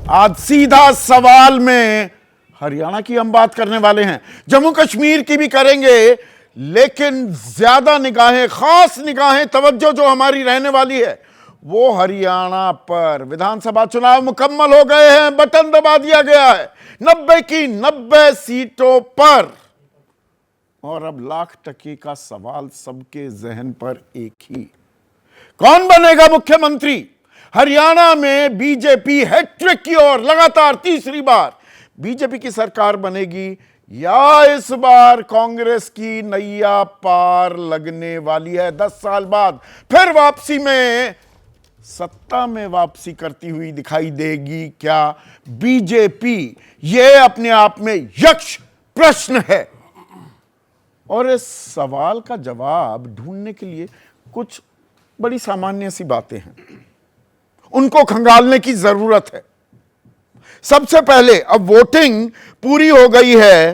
आज सीधा सवाल में हरियाणा की हम बात करने वाले हैं, जम्मू कश्मीर की भी करेंगे, लेकिन ज्यादा निगाहें, खास निगाहें, तवज्जो जो हमारी रहने वाली है वो हरियाणा पर। विधानसभा चुनाव मुकम्मल हो गए हैं, बटन दबा दिया गया है 90 की 90 सीटों पर, और अब लाख टके का सवाल सबके जहन पर एक ही, कौन बनेगा मुख्यमंत्री? हरियाणा में बीजेपी हैट्रिक की ओर लगातार तीसरी बार बीजेपी की सरकार बनेगी, या इस बार कांग्रेस की नैया पार लगने वाली है? 10 साल बाद फिर वापसी में, सत्ता में वापसी करती हुई दिखाई देगी क्या बीजेपी? यह अपने आप में यक्ष प्रश्न है, और इस सवाल का जवाब ढूंढने के लिए कुछ बड़ी सामान्य सी बातें हैं, उनको खंगालने की जरूरत है। सबसे पहले, अब वोटिंग पूरी हो गई है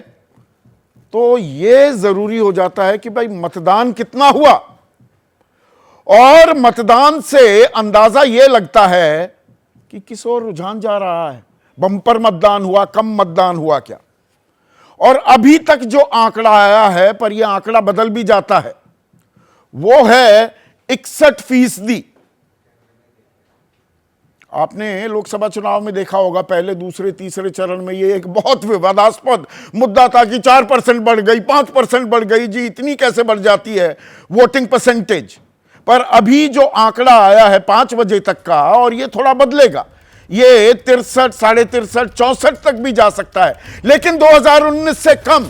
तो यह जरूरी हो जाता है कि भाई मतदान कितना हुआ, और मतदान से अंदाजा यह लगता है कि किस ओर रुझान जा रहा है। बंपर मतदान हुआ, कम मतदान हुआ क्या? और अभी तक जो आंकड़ा आया है, पर यह आंकड़ा बदल भी जाता है, वो है 61%। आपने लोकसभा चुनाव में देखा होगा, पहले, दूसरे, तीसरे चरण में यह एक बहुत विवादास्पद मुद्दा था कि 4% बढ़ गई, 5% बढ़ गई, जी इतनी कैसे बढ़ जाती है वोटिंग परसेंटेज। पर अभी जो आंकड़ा आया है 5 बजे तक का, और यह थोड़ा बदलेगा, ये 63, 63.5, 64 तक भी जा सकता है, लेकिन 2019 से कम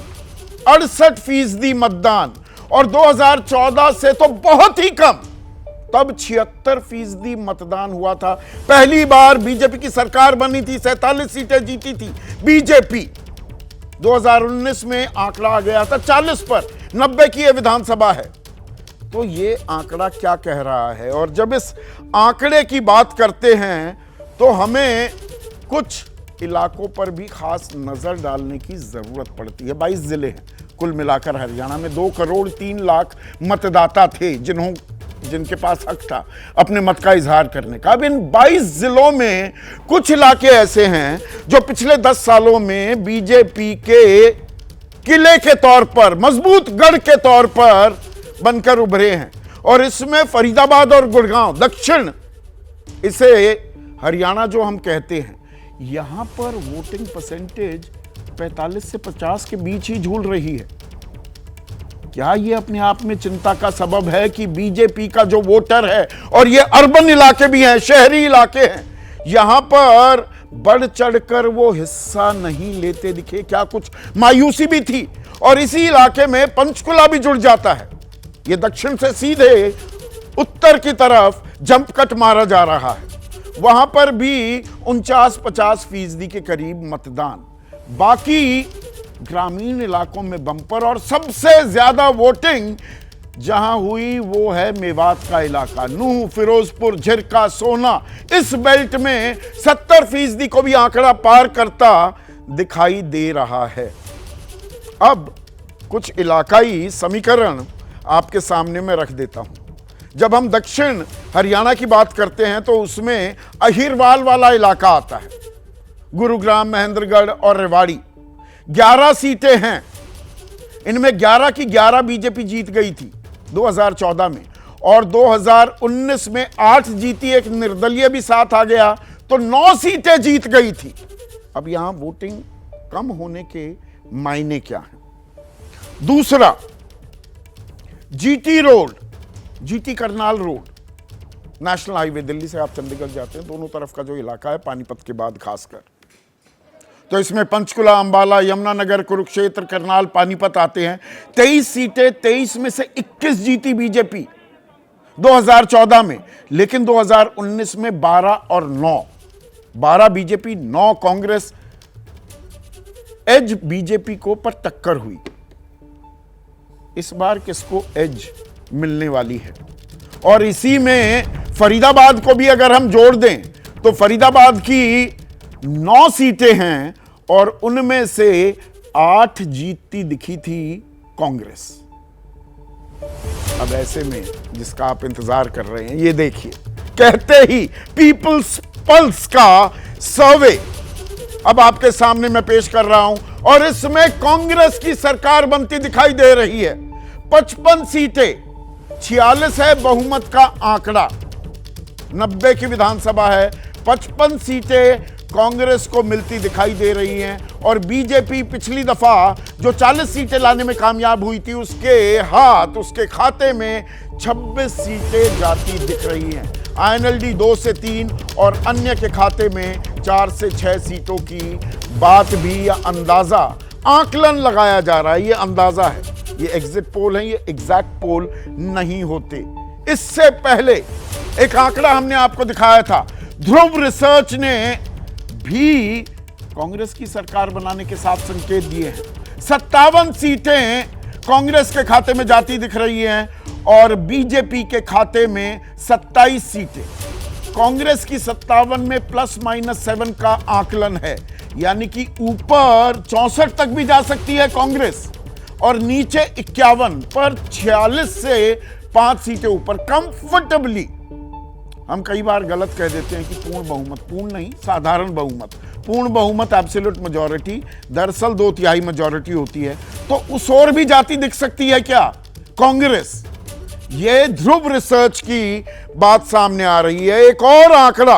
68% मतदान, और 2014 से तो बहुत ही कम, तब 76% मतदान हुआ था। पहली बार बीजेपी की सरकार बनी थी, 47 सीटें जीती थी बीजेपी। 2019 में आंकड़ा आ गया था 40 पर, 90 की यह विधानसभा है। तो ये आंकड़ा क्या कह रहा है? और जब इस आंकड़े की बात करते हैं तो हमें कुछ इलाकों पर भी खास नजर डालने की जरूरत पड़ती है। 22 जिले हैं कुल मिलाकर हरियाणा में, 2 करोड़ 3 लाख मतदाता थे जिनके पास हक था अपने मत का इजहार करने का। अब इन 22 जिलों में कुछ इलाके ऐसे हैं जो पिछले 10 सालों में बीजेपी के किले के तौर पर, मजबूत गढ़ के तौर पर बनकर उभरे हैं, और इसमें फरीदाबाद और गुड़गांव, दक्षिण, इसे हरियाणा जो हम कहते हैं, यहां पर वोटिंग परसेंटेज 45 से 50 के बीच ही झूल रही है। क्या यह अपने आप में चिंता का सबब है कि बीजेपी का जो वोटर है, और ये अर्बन इलाके भी हैं, शहरी इलाके हैं, यहां पर बढ़ चढ़कर वो हिस्सा नहीं लेते दिखे? क्या कुछ मायूसी भी थी? और इसी इलाके में पंचकुला भी जुड़ जाता है, ये दक्षिण से सीधे उत्तर की तरफ जंप कट मारा जा रहा है, वहां पर भी 49-50% के करीब मतदान। बाकी ग्रामीण इलाकों में बंपर, और सबसे ज्यादा वोटिंग जहां हुई वो है मेवात का इलाका, नूह, फिरोजपुर, झिरका, सोना। इस बेल्ट में 70% को भी आंकड़ा पार करता दिखाई दे रहा है। अब कुछ इलाकाई समीकरण आपके सामने में रख देता हूं। जब हम दक्षिण हरियाणा की बात करते हैं तो उसमें अहिरवाल वाला इलाका आता है, गुरुग्राम, महेंद्रगढ़ और रेवाड़ी। 11 सीटें हैं, इनमें 11 की 11 बीजेपी जीत गई थी 2014 में, और 2019 में 8 जीती, एक निर्दलीय भी साथ आ गया, तो 9 सीटें जीत गई थी। अब यहां वोटिंग कम होने के मायने क्या हैं? दूसरा, GT road, GT Karnal road, national highway, Delhi से आप चंडीगढ़ जाते हैं, दोनों तरफ का जो इलाका है, पानीपत के बाद खासकर, तो इसमें पंचकुला, अंबाला, यमुनानगर, कुरुक्षेत्र, करनाल, पानीपत आते हैं। 23 सीटें, 23 में से 21 जीती बीजेपी 2014 में, लेकिन 2019 में 12 और 9, 12 बीजेपी, 9 कांग्रेस। एज बीजेपी को पर टक्कर हुई। इस बार किसको एज मिलने वाली है? और इसी में फरीदाबाद को भी अगर हम जोड़ दें तो फरीदाबाद की 9 सीटें हैं, और उनमें से 8 जीतती दिखी थी कांग्रेस। अब ऐसे में जिसका आप इंतजार कर रहे हैं, ये देखिए, कहते ही पीपल्स पल्स का सर्वे अब आपके सामने मैं पेश कर रहा हूं और इसमें कांग्रेस की सरकार बनती दिखाई दे रही है। 55 सीटें, 46 है बहुमत का आंकड़ा, 90 की विधानसभा है, 55 सीटें कांग्रेस को मिलती दिखाई दे रही हैं और बीजेपी पिछली दफा जो 40 सीटें लाने में कामयाब हुई थी उसके खाते में 26 सीटें जाती दिख रही हैं। आईएनएलडी 2 से 3 और अन्य के खाते में 4 से 6 सीटों की बात भी, या अंदाजा, आकलन लगाया जा रहा है। ये अंदाजा है, ये एग्जिट पोल है, ये एग्जैक्ट पोल नहीं होते। इससे पहले एक आंकड़ा हमने आपको दिखाया था, ध्रुव रिसर्च ने भी कांग्रेस की सरकार बनाने के साथ संकेत दिए हैं। 57 सीटें कांग्रेस के खाते में जाती दिख रही हैं और बीजेपी के खाते में 27 सीटें। कांग्रेस की 57 में ±7 का आकलन है, यानी कि ऊपर 64 तक भी जा सकती है कांग्रेस और नीचे 51 पर 46 से 5 सीटें ऊपर कंफर्टेबली। हम कई बार गलत कह देते हैं कि पूर्ण बहुमत, पूर्ण नहीं, साधारण बहुमत। पूर्ण बहुमत एब्सोल्यूट मेजॉरिटी, दरअसल 2/3 मेजॉरिटी होती है, तो उस ओर भी जाती दिख सकती है क्या कांग्रेस? ये ध्रुव रिसर्च की बात सामने आ रही है। एक और आंकड़ा,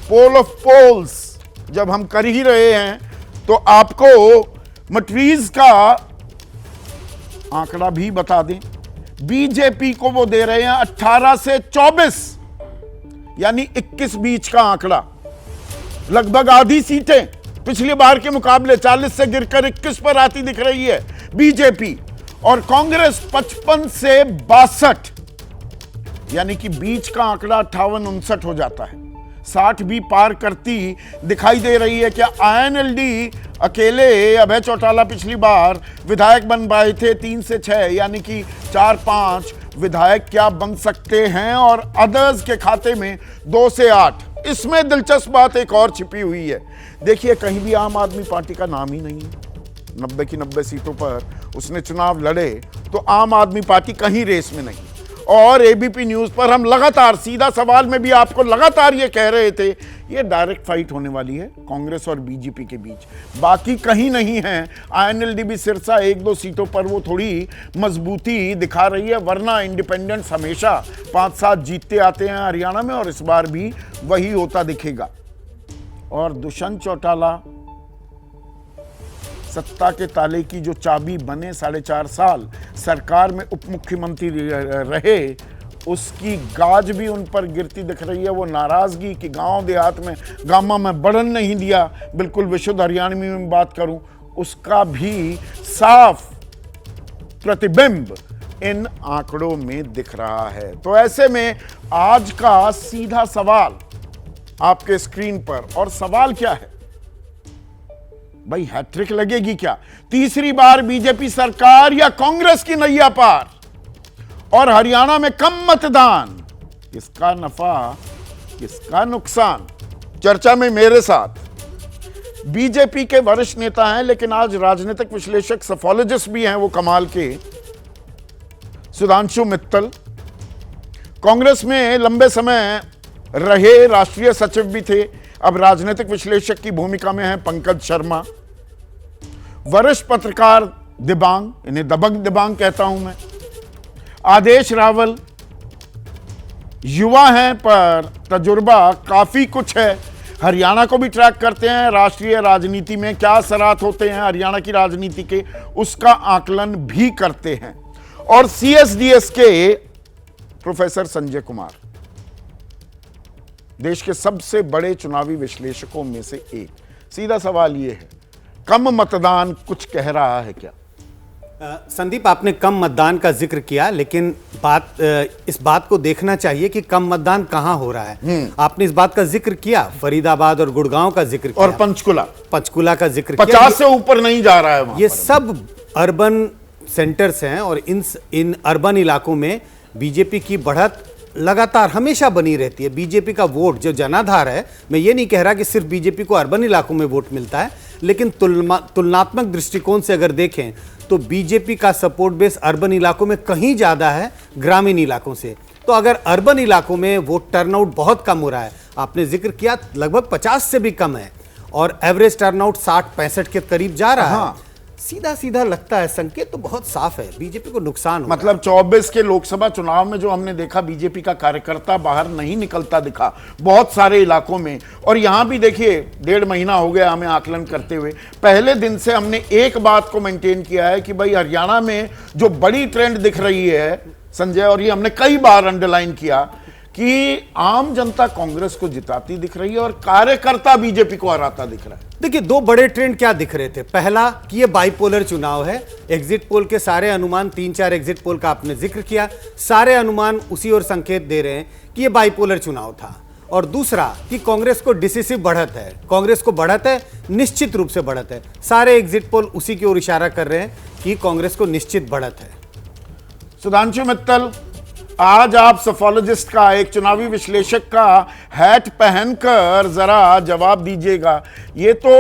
पोल ऑफ पोल्स जब हम कर ही रहे हैं तो आपको मट्रीज का आंकड़ा भी बता दें। बीजेपी को वो दे रहे हैं 18 से 24, यानी 21 बीच का आंकड़ा, लगभग आधी सीटें पिछली बार के मुकाबले 40 से गिरकर 21 पर आती दिख रही है बीजेपी। और कांग्रेस 55 से 62, यानी कि बीच का आंकड़ा 58-59 हो जाता है, 60 भी पार करती दिखाई दे रही है। क्या आईएनएलडी अकेले, अभय चौटाला पिछली बार विधायक बन पाए थे 3 से 6, यानी कि 4-5 विधायक क्या बन सकते हैं और अदर्स के खाते में 2 से 8। इसमें दिलचस्प बात एक और छिपी हुई है। देखिए, कहीं भी आम आदमी पार्टी का नाम ही नहीं है। 90 की 90 सीटों पर उसने चुनाव लड़े तो आम आदमी पार्टी कहीं रेस में नहीं। और एबीपी न्यूज पर हम लगातार, सीधा सवाल में भी आपको लगातार ये कह रहे थे, ये डायरेक्ट फाइट होने वाली है कांग्रेस और बीजेपी के बीच, बाकी कहीं नहीं है। आईएनएलडी भी सिरसा 1-2 सीटों पर वो थोड़ी मजबूती दिखा रही है, वरना इंडिपेंडेंट्स हमेशा 5-7 जीतते आते हैं हरियाणा में और इस बार भी वही होता दिखेगा। और दुष्यंत चौटाला सत्ता के ताले की जो चाबी बने, 4.5 साल सरकार में उप मुख्यमंत्री रहे, उसकी गाज भी उन पर गिरती दिख रही है। वो नाराजगी कि गांव देहात में गामा में बढ़न नहीं दिया, बिल्कुल विशुद्ध हरियाणवी में बात करूं, उसका भी साफ प्रतिबिंब इन आंकड़ों में दिख रहा है। तो ऐसे में आज का सीधा सवाल आपके स्क्रीन पर, और सवाल क्या है भाई, हैट्रिक लगेगी क्या? तीसरी बार बीजेपी सरकार या कांग्रेस की नैया पार? और हरियाणा में कम मतदान, किसका नफा किसका नुकसान? चर्चा में मेरे साथ बीजेपी के वरिष्ठ नेता हैं, लेकिन आज राजनीतिक विश्लेषक, सफोलॉजिस्ट भी हैं वो कमाल के, सुधांशु मित्तल। कांग्रेस में लंबे समय रहे, राष्ट्रीय सचिव भी थे, अब राजनीतिक विश्लेषक की भूमिका में है पंकज शर्मा। वरिष्ठ पत्रकार दिबांग, इन्हें दबंग दिबांग कहता हूं मैं, आदेश रावल, युवा हैं पर तजुर्बा काफी कुछ है, हरियाणा को भी ट्रैक करते हैं, राष्ट्रीय राजनीति में क्या असरात होते हैं हरियाणा की राजनीति के, उसका आकलन भी करते हैं। और सीएसडीएस के प्रोफेसर संजय कुमार, देश के सबसे बड़े चुनावी विश्लेषकों में से एक। सीधा सवाल यह है, कम मतदान कुछ कह रहा है क्या? संदीप, आपने कम मतदान का जिक्र किया, लेकिन इस बात को देखना चाहिए कि कम मतदान कहां हो रहा है। आपने इस बात का जिक्र किया, फरीदाबाद और गुड़गांव का जिक्र किया, और पंचकुला का जिक्र 50 से ऊपर नहीं जा रहा है वहां। ये सब अर्बन सेंटर्स हैं और इन अर्बन इलाकों में बीजेपी की बढ़त लगातार हमेशा बनी रहती है। बीजेपी का वोट जो जनाधार है, मैं ये नहीं कह रहा कि सिर्फ बीजेपी को अर्बन इलाकों में वोट मिलता है, लेकिन तुलनात्मक दृष्टिकोण से अगर देखें तो बीजेपी का सपोर्ट बेस अर्बन इलाकों में कहीं ज़्यादा है ग्रामीण इलाकों से। तो अगर अर्बन इलाकों में वोट टर्नआउट बहुत कम हो रहा है, आपने जिक्र किया लगभग 50 से भी कम है, और एवरेज टर्नआउट 60-65 के करीब जा रहा हाँ। है। सीधा सीधा लगता है, संकेत तो बहुत साफ है, बीजेपी को नुकसान होगा। मतलब 24 के लोकसभा चुनाव में जो हमने देखा, बीजेपी का कार्यकर्ता बाहर नहीं निकलता दिखा बहुत सारे इलाकों में। और यहां भी देखिए 1.5 महीना हो गया हमें आकलन करते हुए, पहले दिन से हमने एक बात को मेंटेन किया है कि भाई हरियाणा में जो बड़ी ट्रेंड दिख रही है संजय, और ये हमने कई बार अंडरलाइन किया कि आम जनता कांग्रेस को जिताती दिख रही है और कार्यकर्ता बीजेपी को हराता दिख रहा है। देखिए, दो बड़े ट्रेंड क्या दिख रहे थे। पहला कि ये बाइपोलर चुनाव है, एग्जिट पोल के सारे अनुमान, 3-4 एग्जिट पोल का आपने जिक्र किया, सारे अनुमान उसी ओर संकेत दे रहे हैं कि ये बाइपोलर चुनाव था। और दूसरा कि कांग्रेस को डिसिसिव बढ़त है, कांग्रेस को बढ़त है, निश्चित रूप से बढ़त है। सारे एग्जिट पोल उसी की ओर इशारा कर रहे हैं कि कांग्रेस को निश्चित बढ़त है। सुधांशु मित्तल, आज आप सोफोलॉजिस्ट का, एक चुनावी विश्लेषक का हैट पहनकर जरा जवाब दीजिएगा। ये तो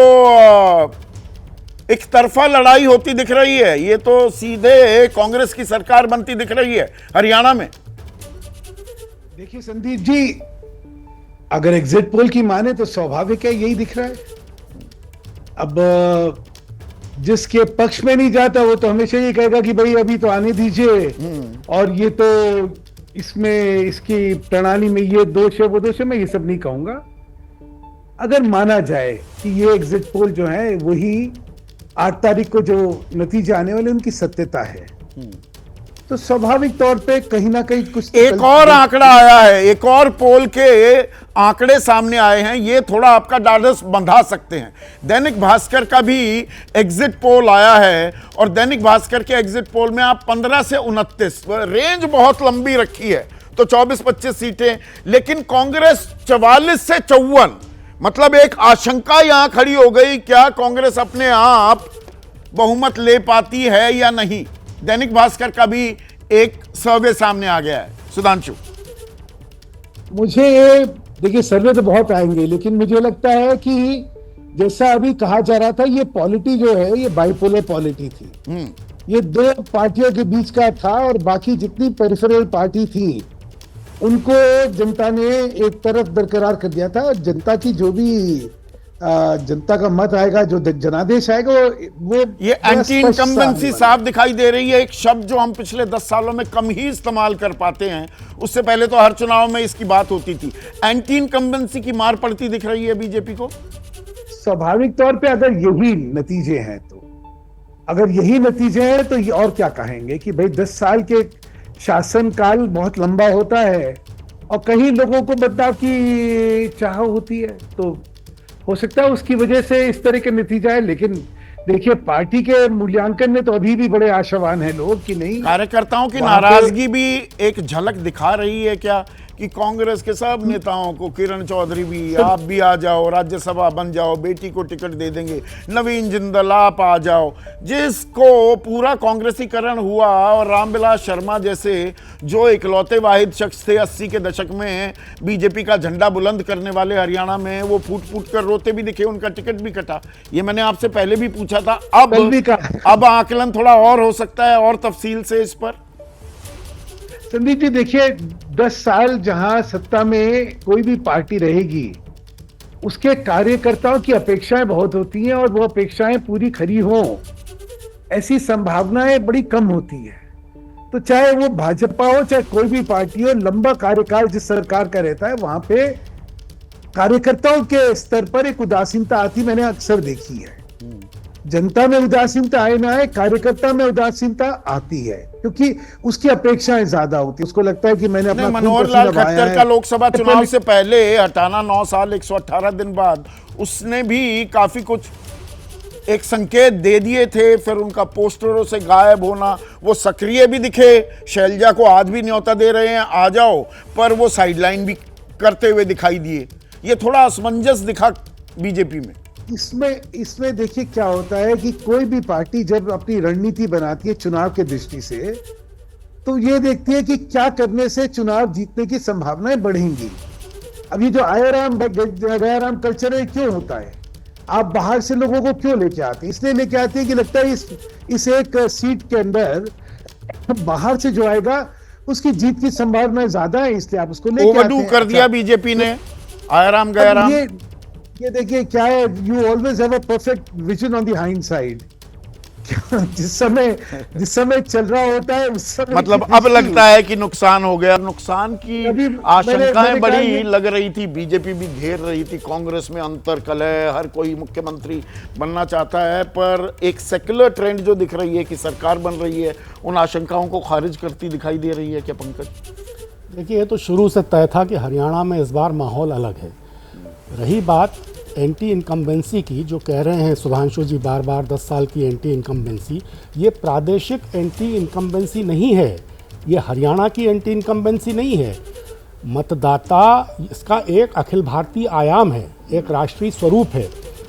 एक तरफा लड़ाई होती दिख रही है, ये तो सीधे कांग्रेस की सरकार बनती दिख रही है हरियाणा में। देखिए संदीप जी, अगर एग्जिट पोल की माने तो स्वाभाविक है यही दिख रहा है। अब जिसके पक्ष में नहीं जाता वो तो हमेशा ये कहेगा कि भाई अभी तो आने दीजिए, और ये तो इसमें, इसकी प्रणाली में ये दोष है वो दोष है। मैं ये सब नहीं कहूंगा। अगर माना जाए कि ये एग्जिट पोल जो है वही 8 तारीख को जो नतीजे आने वाले उनकी सत्यता है, तो स्वाभाविक तौर पे कहीं ना कहीं कुछ एक और आंकड़ा आया है, एक और पोल के आंकड़े सामने आए हैं, ये थोड़ा आपका ढाढ़स बंधा सकते हैं। दैनिक भास्कर का भी एग्जिट पोल आया है, और दैनिक भास्कर के एग्जिट पोल में आप 15 से 29, रेंज बहुत लंबी रखी है, तो 24-25 सीटें, लेकिन कांग्रेस 44 से 54। मतलब एक आशंका यहां खड़ी हो गई, क्या कांग्रेस अपने आप बहुमत ले पाती है या नहीं। दैनिक भास्कर का भी एक सर्वे सामने आ गया है। सुधांशु, मुझे देखिए, सर्वे तो बहुत आएंगे, लेकिन मुझे लगता है कि जैसा अभी कहा जा रहा था, ये पॉलिटी जो है ये बाइपोलर पॉलिटी थी। ये दो पार्टियों के बीच का था, और बाकी जितनी पेरिफेरल पार्टी थी उनको जनता ने एक तरफ बरकरार कर दिया था। जनता की जो भी जनता का मत आएगा, जो जनादेश आएगा, वो ये एंटी इनकम्बेंसी साफ दिखाई दे रही है। एक शब्द जो हम पिछले 10 सालों में कम ही इस्तेमाल कर पाते हैं, उससे पहले तो हर चुनाव में इसकी बात होती थी। एंटी इनकम्बेंसी की मार पड़ती दिख रही है बीजेपी को। स्वाभाविक तौर पे अगर यही नतीजे हैं, तो अगर यही नतीजे हैं तो ये और क्या कहेंगे कि भाई 10 साल के शासन काल बहुत लंबा होता है, और कहीं लोगों को बदलाव की चाह होती है, तो हो सकता है उसकी वजह से इस तरह के नतीजा है। लेकिन देखिए, पार्टी के मूल्यांकन में तो अभी भी बड़े आशावान हैं लोग कि नहीं। कार्यकर्ताओं की नाराजगी भी एक झलक दिखा रही है क्या, कि कांग्रेस के सब नेताओं को, किरण चौधरी भी, आप भी आ जाओ, राज्यसभा बन जाओ, बेटी को टिकट दे देंगे, नवीन जिंदल आप आ जाओ, जिसको पूरा कांग्रेसीकरण हुआ, और रामविलास शर्मा जैसे जो इकलौते वाहिद शख्स थे 80 के दशक में बीजेपी का झंडा बुलंद करने वाले हरियाणा में, वो फूट फूट कर रोते भी दिखे, उनका टिकट भी कटा। ये मैंने आपसे पहले भी पूछा था। अब आकलन थोड़ा और हो सकता है, और तफसील से इस पर। संदीप जी देखिए, 10 साल जहां सत्ता में कोई भी पार्टी रहेगी, उसके कार्यकर्ताओं की अपेक्षाएं बहुत होती हैं, और वो अपेक्षाएं पूरी खरी हों ऐसी संभावनाएं बड़ी कम होती है। तो चाहे वो भाजपा हो, चाहे कोई भी पार्टी हो, लंबा कार्यकाल जिस सरकार का रहता है, वहां पे कार्यकर्ताओं के स्तर पर एक उदासीनता आती मैंने अक्सर देखी है। जनता में उदासीनता आए ना आए, कार्यकर्ता में उदासीनता आती है, क्योंकि उसकी अपेक्षाएं ज्यादा होती है। उसको लगता है कि मैंने अपना मनोहर लाल खट्टर का लोकसभा चुनाव से पहले हटाना 9 साल 118 दिन बाद, उसने भी काफी कुछ एक संकेत दे दिए थे। फिर उनका पोस्टरों से गायब होना, वो सक्रिय भी दिखे, शैलजा को आज भी न्योता दे रहे हैं आ जाओ, पर वो साइडलाइन भी करते हुए दिखाई दिए। ये थोड़ा असमंजस दिखा बीजेपी में। इसमें देखिए क्या होता है कि कोई भी पार्टी जब अपनी रणनीति बनाती है चुनाव के दृष्टि से, तो ये देखती है कि क्या करने से चुनाव जीतने की संभावनाएं बढ़ेंगी। अभी जो आयाराम गयाराम कल्चर है, क्यों होता है? आप बाहर से लोगों को क्यों लेके आते हैं? इसलिए लेके आते हैं कि लगता है इस एक सीट के अंदर बाहर से जो आएगा उसकी जीत की संभावना ज्यादा है, इसलिए आप उसको लेके आते हैं। कर दिया बीजेपी ने आयाराम गयाराम। ये देखिए क्या है, you always have a perfect vision on the hind side. जिस समय चल रहा होता है उस समय मतलब अब लगता है कि नुकसान हो गया। नुकसान की अभी मैंने आशंकाएं कहा बड़ी ये- लग रही थी, बीजेपी भी घेर रही थी, कांग्रेस में अंतर कलह, हर कोई मुख्यमंत्री बनना चाहता है, पर एक सेक्युलर ट्रेंड जो दिख रही है कि सरकार बन रही है, उन आशंकाओं को खारिज करती दिखाई दे रही है क्या पंकज? देखिए, ये तो शुरू से तय था कि हरियाणा में इस बार माहौल अलग है। रही बात एंटी इनकम्बेंसी की, जो कह रहे हैं सुधांशु जी बार बार 10 साल की एंटी इनकम्बेंसी, ये प्रादेशिक एंटी इनकम्बेंसी नहीं है, ये हरियाणा की एंटी इनकम्बेंसी नहीं है। मतदाता इसका एक अखिल भारतीय आयाम है, एक राष्ट्रीय स्वरूप है।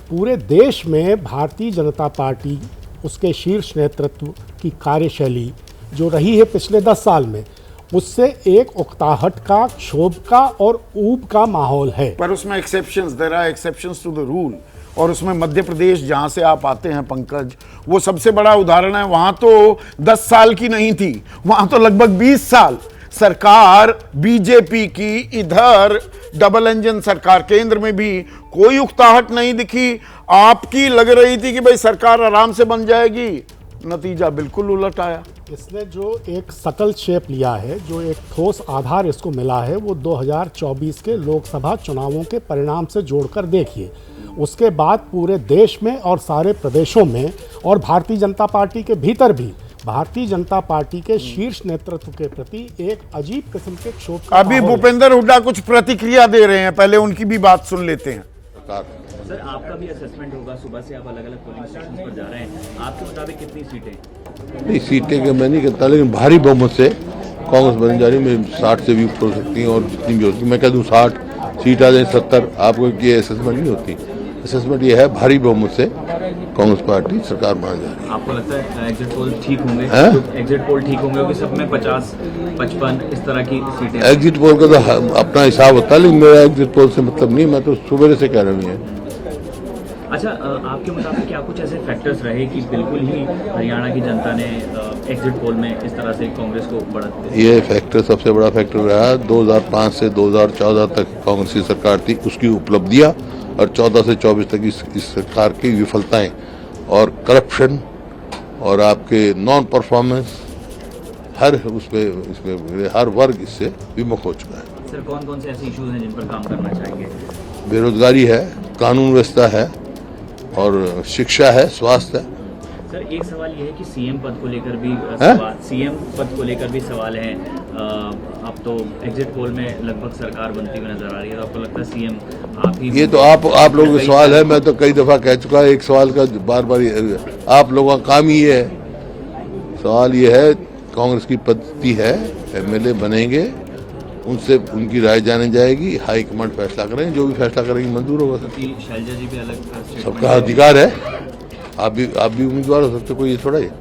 पूरे देश में भारतीय जनता पार्टी, उसके शीर्ष नेतृत्व की कार्यशैली जो रही है पिछले 10 साल में, उससे एक उकताहट का, क्षोभ का और ऊब का माहौल है। पर उसमें exceptions, there are exceptions to the rule, और उसमें मध्य प्रदेश जहां से आप आते हैं पंकज, वो सबसे बड़ा उदाहरण है। वहां तो 10 साल की नहीं थी, वहां तो लगभग 20 साल सरकार बीजेपी की, इधर डबल इंजन सरकार, केंद्र में भी कोई उकताहट नहीं दिखी। आपकी लग रही थी कि भाई सरकार आराम से बन जाएगी, नतीजा बिल्कुल उलट आया। इसने जो एक सकल शेप लिया है, जो एक ठोस आधार इसको मिला है, वो 2024 के लोकसभा चुनावों के परिणाम से जोड़कर देखिए। उसके बाद पूरे देश में और सारे प्रदेशों में और भारतीय जनता पार्टी के भीतर भी भारतीय जनता पार्टी के शीर्ष नेतृत्व के प्रति एक अजीब किस्म के क्षोभ का अभी माहौल है। भूपेंद्र हुड्डा कुछ प्रतिक्रिया दे रहे हैं, पहले उनकी भी बात सुन लेते हैं। सर, आपका भी असेसमेंट होगा, सुबह से आप अलग अलग पोलिंग स्टेशन पर जा रहे हैं, आपके मुताबिक कितनी सीटें? नहीं, सीटें का मैं नहीं कहता, लेकिन भारी बहुमत से कांग्रेस बन जा रही है। 60 से भी ऊपर हो सकती है और जितनी भी होती है, मैं कह दूँ 60 सीट आ जाए, 70, आपको ये असेसमेंट नहीं होती। असेसमेंट ये है भारी बहुमत से कांग्रेस पार्टी सरकार बना जा रही है। आपको लगता है एग्जिट पोल ठीक होंगे? हैं? एग्जिट पोल ठीक होंगे कि सब में 50, 55 इस तरह की सीटें? एग्जिट पोल का तो अपना हिसाब होता है, लेकिन मेरा एग्जिट पोल से मतलब नहीं, मैं तो सुबह से कह रही हूँ। अच्छा, आपके मुताबिक क्या कुछ ऐसे फैक्टर्स रहे कि बिल्कुल ही हरियाणा की जनता ने एग्जिट पोल में इस तरह से कांग्रेस को बढ़त दी? ये फैक्टर सबसे बड़ा फैक्टर रहा। 2005 से 2014 तक कांग्रेस की सरकार थी, उसकी उपलब्धियां, और 14 से 24 तक इस सरकार की विफलताएं और करप्शन और आपके नॉन परफॉर्मेंस, हर इसमें हर वर्ग इससे विमुख हो चुका है। सर, कौन कौन से ऐसे इश्यूज हैं जिन पर काम करना चाहेंगे? बेरोजगारी है, कानून व्यवस्था है, और शिक्षा है, स्वास्थ्य है। सर, एक सवाल ये है कि सीएम पद को लेकर भी हैं? सीएम पद को लेकर भी सवाल है। अब तो एग्जिट पोल में लगभग सरकार बनती हुई नजर आ रही है, तो आपको लगता है सीएम आप ही? ये तो आप लोगों का सवाल है, मैं तो कई दफा कह चुका, एक सवाल का बार बार आप लोगों का काम ही है। सवाल ये है, कांग्रेस की पद्धति है, एमएलए बनेंगे, उनसे उनकी राय जानी जाएगी, हाईकमांड फैसला करेंगे, जो भी फैसला करेंगे मंजूर होगा। सर, शैलजा जी भी अलग statement सबका अधिकार है, आप भी उम्मीदवार हो सकते, कोई ये थोड़ा है।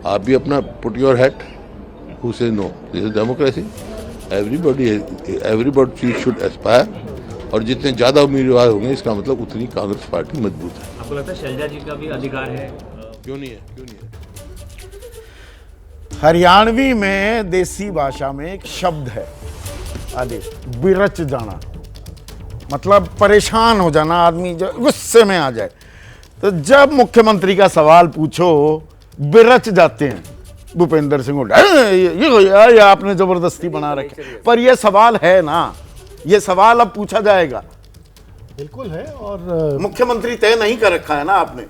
आप भी अपना put your hat, who say no, this is democracy, everybody should aspire, और जितने ज्यादा उम्मीदवार होंगे इसका मतलब उतनी कांग्रेस पार्टी मजबूत है। आपको लगता है शैलजा जी का भी अधिकार है? क्यों नहीं है? हरियाणवी में देसी भाषा में एक शब्द है, आदेश, बिरच जाना, मतलब परेशान हो जाना, आदमी जो गुस्से में आ जाए। तो जब मुख्यमंत्री का सवाल पूछो, बिरच जाते हैं भूपेंद्र सिंह हुड्डा, ये आपने जबरदस्ती बना रखे। पर यह सवाल है ना, यह सवाल अब पूछा जाएगा। बिल्कुल है। और मुख्यमंत्री तय नहीं कर रखा है ना आपने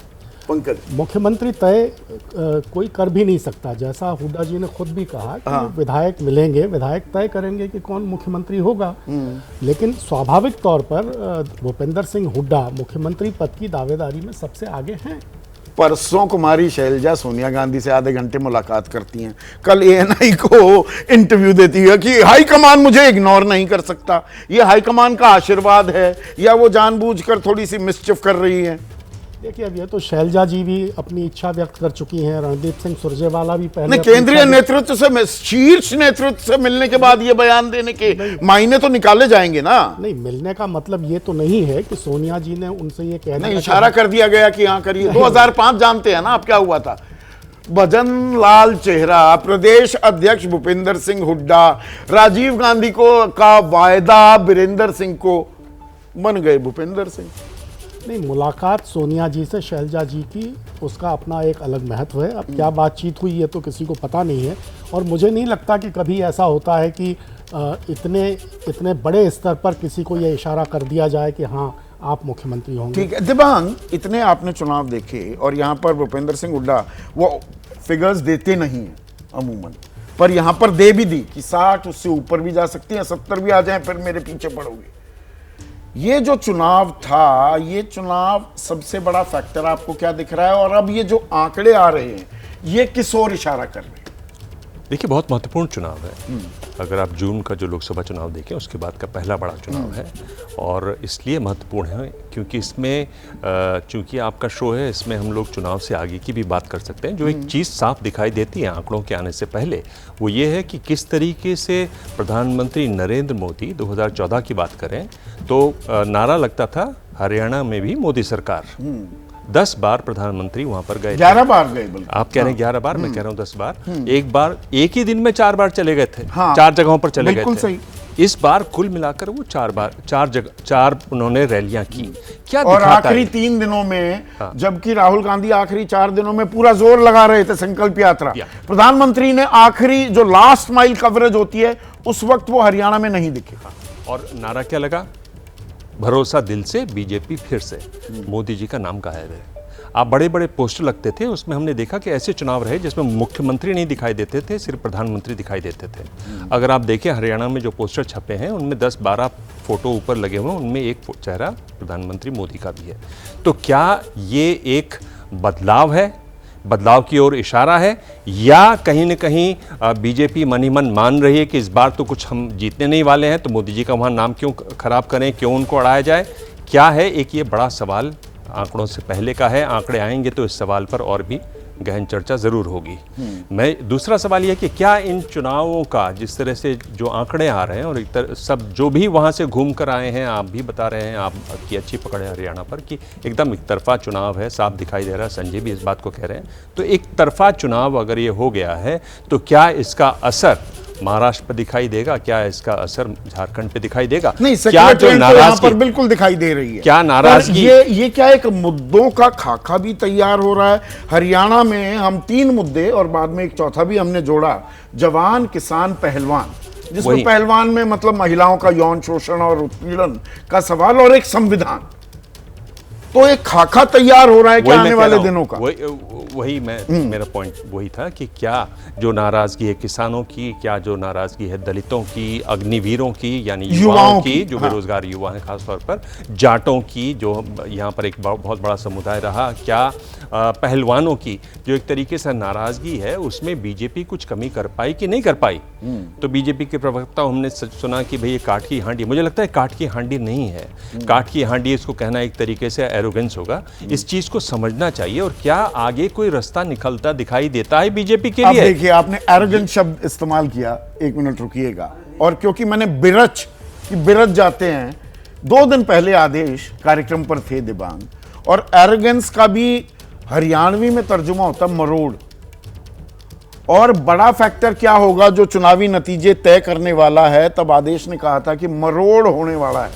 पंकज? मुख्यमंत्री तय कोई कर भी नहीं सकता, जैसा हुड्डा जी ने खुद भी कहा कि विधायक मिलेंगे, विधायक तय करेंगे कि कौन मुख्यमंत्री होगा। लेकिन स्वाभाविक तौर पर भूपेंद्र सिंह हुड्डा मुख्यमंत्री पद की दावेदारी में सबसे आगे हैं। परसों कुमारी शैलजा सोनिया गांधी से आधे घंटे मुलाकात करती हैं, कल एएनआई को इंटरव्यू देती है कि हाईकमान मुझे इग्नोर नहीं कर सकता। ये हाईकमान का आशीर्वाद है या वो जानबूझकर थोड़ी सी मिसचिफ कर रही है? देखिए, अब ये तो शैलजा जी भी अपनी इच्छा व्यक्त कर चुकी हैं, रणदीप सिंह सुरजेवाला भी पहले नहीं, अपनी केंद्रीय इच्छा नेतृत्व से, शीर्ष नेतृत्व से मिलने के बाद ये बयान देने के मायने तो निकाले जाएंगे ना। नहीं, मिलने का मतलब ये तो नहीं है कि सोनिया जी ने उनसे ये कहना नहीं, इशारा कर दिया गया कि हाँ करिए। 2005 जानते हैं ना आप क्या हुआ था। भजन लाल चेहरा, प्रदेश अध्यक्ष भूपेंद्र सिंह हुड्डा, राजीव गांधी को का वायदा बीरेंद्र सिंह को, बन गए भूपेंद्र सिंह। नहीं, मुलाकात सोनिया जी से शैलजा जी की उसका अपना एक अलग महत्व है। अब क्या बातचीत हुई है तो किसी को पता नहीं है, और मुझे नहीं लगता कि कभी ऐसा होता है कि इतने बड़े स्तर पर किसी को ये इशारा कर दिया जाए कि हाँ आप मुख्यमंत्री होंगे। ठीक है दिबांग, इतने आपने चुनाव देखे और यहाँ पर भूपेंद्र सिंह हुड्डा वो फिगर्स देते नहीं हैं अमूमन, पर यहाँ पर दे भी दी कि 60 उससे ऊपर भी जा सकती हैं, 70 भी आ जाएं फिर मेरे पीछे पड़ोगे। ये जो चुनाव था, ये चुनाव सबसे बड़ा फैक्टर आपको क्या दिख रहा है, और अब ये जो आंकड़े आ रहे हैं ये किस ओर इशारा कर रहे हैं? देखिए, बहुत महत्वपूर्ण चुनाव है। अगर आप जून का जो लोकसभा चुनाव देखें उसके बाद का पहला बड़ा चुनाव है, और इसलिए महत्वपूर्ण है क्योंकि इसमें चूंकि आपका शो है, इसमें हम लोग चुनाव से आगे की भी बात कर सकते हैं। जो एक चीज़ साफ दिखाई देती है आंकड़ों के आने से पहले, वो ये है कि किस तरीके से प्रधानमंत्री नरेंद्र मोदी 2014 की बात करें तो नारा लगता था हरियाणा में भी मोदी सरकार। 10 बार प्रधानमंत्री वहां पर गए, 11 बार गए बल्कि। आप कह रहे हैं 11 बार, मैं कह रहा हूं 10 बार। एक बार एक ही दिन में 4 बार चले गए थे, हाँ, 4 जगहों पर चले गए बिल्कुल थे। सही। इस बार कुल मिलाकर वो 4 उन्होंने रैलियां की। क्या और दिखाता आखिरी है? 3 दिनों में, जबकि राहुल गांधी आखिरी 4 दिनों में पूरा जोर लगा रहे थे संकल्प यात्रा, प्रधानमंत्री ने आखिरी जो लास्ट माइल कवरेज होती है उस वक्त वो हरियाणा में नहीं दिखे। और नारा क्या लगा? भरोसा दिल से, बीजेपी फिर से, मोदी जी का नाम गायब है। आप बड़े बड़े पोस्टर लगते थे, उसमें हमने देखा कि ऐसे चुनाव रहे जिसमें मुख्यमंत्री नहीं दिखाई देते थे, सिर्फ प्रधानमंत्री दिखाई देते थे। अगर आप देखें हरियाणा में जो पोस्टर छपे हैं उनमें 10-12 फोटो ऊपर लगे हुए हैं, उनमें एक चेहरा प्रधानमंत्री मोदी का भी है। तो क्या ये एक बदलाव है, बदलाव की ओर इशारा है, या कहीं न कहीं बीजेपी मन ही मन मान रही है कि इस बार तो कुछ हम जीतने नहीं वाले हैं, तो मोदी जी का वहाँ नाम क्यों खराब करें, क्यों उनको अड़ाया जाए? क्या है, एक ये बड़ा सवाल आंकड़ों से पहले का है। आंकड़े आएंगे तो इस सवाल पर और भी गहन चर्चा जरूर होगी। मैं दूसरा सवाल यह कि क्या इन चुनावों का जिस तरह से जो आंकड़े आ रहे हैं, और सब जो भी वहाँ से घूम कर आए हैं, आप भी बता रहे हैं, आपकी अच्छी पकड़ है हरियाणा पर कि एकदम एक तरफा चुनाव है, साफ दिखाई दे रहा है, संजय भी इस बात को कह रहे हैं। तो एक तरफा चुनाव अगर ये हो गया है तो क्या इसका असर महाराष्ट्र पर दिखाई देगा? क्या इसका असर झारखंड पे दिखाई देगा? नहीं, क्या जो यहाँ पर बिल्कुल दिखाई दे रही है। क्या नाराजगी? ये क्या एक मुद्दों का खाका भी तैयार हो रहा है हरियाणा में? हम 3 मुद्दे और बाद में एक चौथा भी हमने जोड़ा, जवान, किसान, पहलवान, जिसमें पहलवान में मतलब महिलाओं का यौन शोषण और उत्पीड़न का सवाल, और एक संविधान। तो एक खाका तैयार हो रहा है क्या आने वाले दिनों का? वही मेरा पॉइंट वही था कि क्या जो नाराजगी है किसानों की, क्या जो नाराजगी है दलितों की, अग्निवीरों की यानी युवाओं की, जो बेरोजगार युवा हैं खासतौर पर, जाटों की जो यहाँ पर एक बहुत बड़ा समुदाय रहा, क्या पहलवानों की जो एक तरीके से नाराजगी है, उसमें बीजेपी कुछ कमी कर पाई कि नहीं कर पाई? तो बीजेपी के प्रवक्ता हमने सुना कि भाई ये काठ की हांडी, मुझे लगता है काठ की हांडी नहीं है। काठ की हांडी इसको कहना एक तरीके से एरोगेंस होगा। इस चीज को समझना चाहिए। और क्या आगे कोई रास्ता निकलता दिखाई देता है बीजेपी के लिए? देखिए, आपने एरोगेंस शब्द इस्तेमाल किया, 1 मिनट रुकिएगा। और क्योंकि मैंने बिरज जाते हैं, 2 दिन पहले आदेश कार्यक्रम पर थे दिबांग, और एरोगेंस का भी हरियाणवी में तर्जुमा होता मरोड़। और बड़ा फैक्टर क्या होगा जो चुनावी नतीजे तय करने वाला है? तब आदेश ने कहा था कि मरोड़ होने वाला है,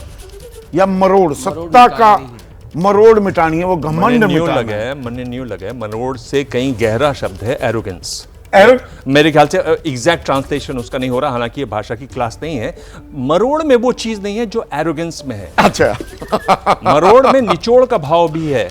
या मरोड़ सत्ता का मरोड़ मिटानी है, वो घमंड मिटाना है। मैंने न्यू लगा, मरोड़ से कहीं गहरा शब्द है एरोगेंस। मेरे ख्याल से एग्जैक्ट ट्रांसलेशन उसका नहीं हो रहा, हालांकि ये भाषा की क्लास नहीं है। मरोड़ में वो चीज नहीं है जो एरोगेंस में है। अच्छा मरोड़ में निचोड़ का भाव भी है,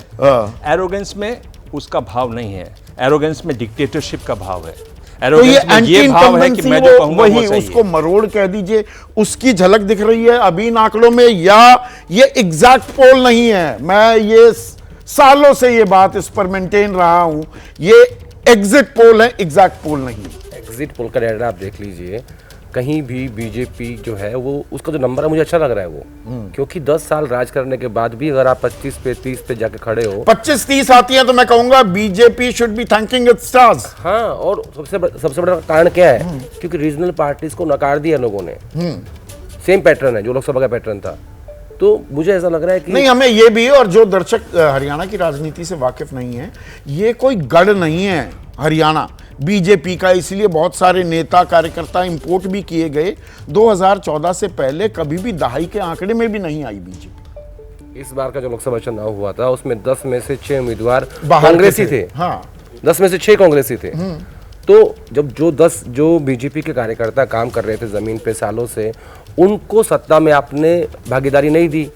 एरोगेंस में उसका भाव नहीं है। एरोगेंस में डिक्टेटरशिप का भाव है। तो ये भाव है कि मैं जो कहूंगा वही उसको मरोड़ कह दीजिए, उसकी झलक दिख रही है अभी इन आंकड़ों में, या ये एग्जैक्ट पोल नहीं है? मैं ये सालों से ये बात इस पर मेंटेन रहा हूं, ये एग्जिट पोल है, एग्जैक्ट पोल नहीं है। एग्जिट पोल का डाटा आप देख लीजिए, कहीं भी बीजेपी जो है वो उसका जो नंबर है मुझे अच्छा लग रहा है वो, क्योंकि 10 साल राज करने के बाद भी अगर आप 25 पे 30 पे जाके खड़े हो, 25-30 आती है तो मैं कहूंगा BJP should be thanking it's stars. हाँ, और सबसे बड़ा कारण क्या है? क्योंकि रीजनल पार्टीज को नकार दिया लोगों ने। सेम पैटर्न है जो लोकसभा का पैटर्न था। तो मुझे ऐसा लग रहा है कि नहीं, हमें ये भी, और जो दर्शक हरियाणा की राजनीति से वाकिफ नहीं है, ये कोई गढ़ नहीं है हरियाणा बीजेपी का, इसलिए बहुत सारे नेता कार्यकर्ता इंपोर्ट भी किए गए। 2014 से पहले कभी भी दहाई के आंकड़े में भी नहीं आई बीजेपी। इस बार का जो लोकसभा चुनाव हुआ था उसमें 10 में से 6 उम्मीदवार बाहर के कांग्रेसी थे। हाँ 10 में से 6 कांग्रेसी थे। तो जब जो बीजेपी के कार्यकर्ता काम कर रहे थे जमीन पे सालों से, उनको सत्ता में आपने भागीदारी नहीं दी।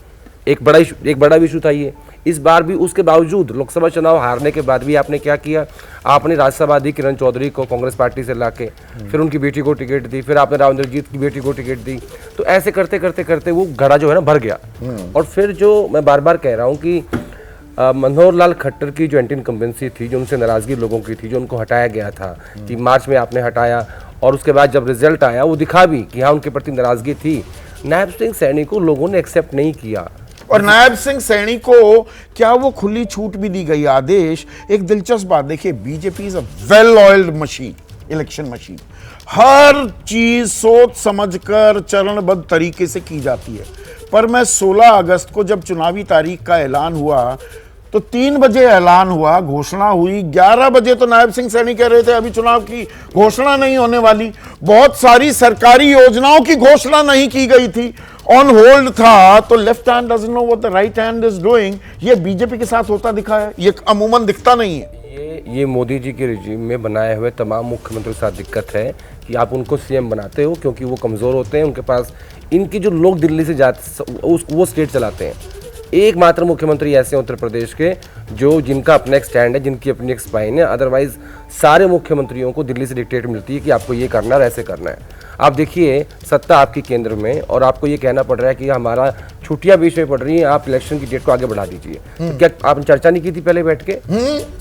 एक बड़ा इशू था ये। इस बार भी उसके बावजूद लोकसभा चुनाव हारने के बाद भी आपने क्या किया, आपने राज्यसभा दी किरण चौधरी को कांग्रेस पार्टी से लाके, फिर उनकी बेटी को टिकट दी, फिर आपने राव इंद्रजीत की बेटी को टिकट दी। तो ऐसे करते करते करते वो घड़ा जो है ना भर गया। और फिर जो मैं बार बार कह रहा हूँ कि मनोहर लाल खट्टर की जो एंटी इनकम्बेंसी थी, जो उनसे नाराजगी लोगों की थी, जो उनको हटाया गया था कि मार्च में आपने हटाया, और उसके बाद जब रिजल्ट आया वो दिखा भी कि हाँ उनके प्रति नाराजगी थी। नायब सिंह सैनी को लोगों ने एक्सेप्ट नहीं किया। और नायब सिंह सैनी को क्या वो खुली छूट भी दी गई आदेश। एक दिलचस्प बात देखिए, BJP is a well oiled machine, election machine. हर चीज सोच समझकर चरणबद्ध तरीके से की जाती है। पर मैं 16 अगस्त को जब चुनावी तारीख का ऐलान हुआ तो 3 बजे ऐलान हुआ, घोषणा हुई, 11 बजे तो नायब सिंह सैनी कह रहे थे अभी चुनाव की घोषणा नहीं होने वाली। बहुत सारी सरकारी योजनाओं की घोषणा नहीं की गई थी, ऑन होल्ड था। तो left hand doesn't know what the right hand is doing. ये बीजेपी के साथ होता दिखा है, ये अमूमन दिखता नहीं है। ये मोदी जी के रिजीम में बनाए हुए तमाम मुख्यमंत्रियों के साथ दिक्कत है कि आप उनको सीएम बनाते हो क्योंकि वो कमज़ोर होते हैं, उनके पास इनकी जो लोग दिल्ली से जाते वो स्टेट चलाते हैं। एकमात्र मुख्यमंत्री ऐसे हैं उत्तर प्रदेश के जिनका अपना एक स्टैंड है, जिनकी अपनी एक स्पाइन है। अदरवाइज सारे मुख्यमंत्रियों को दिल्ली से डिक्टेट मिलती है कि आपको ये करना है, ऐसे करना है। आप देखिए सत्ता आपकी केंद्र में और आपको ये कहना पड़ रहा है कि हमारा छुट्टियां बीच में पड़ रही हैं, आप इलेक्शन की डेट को आगे बढ़ा दीजिए। तो क्या आपने चर्चा नहीं की थी पहले बैठ के?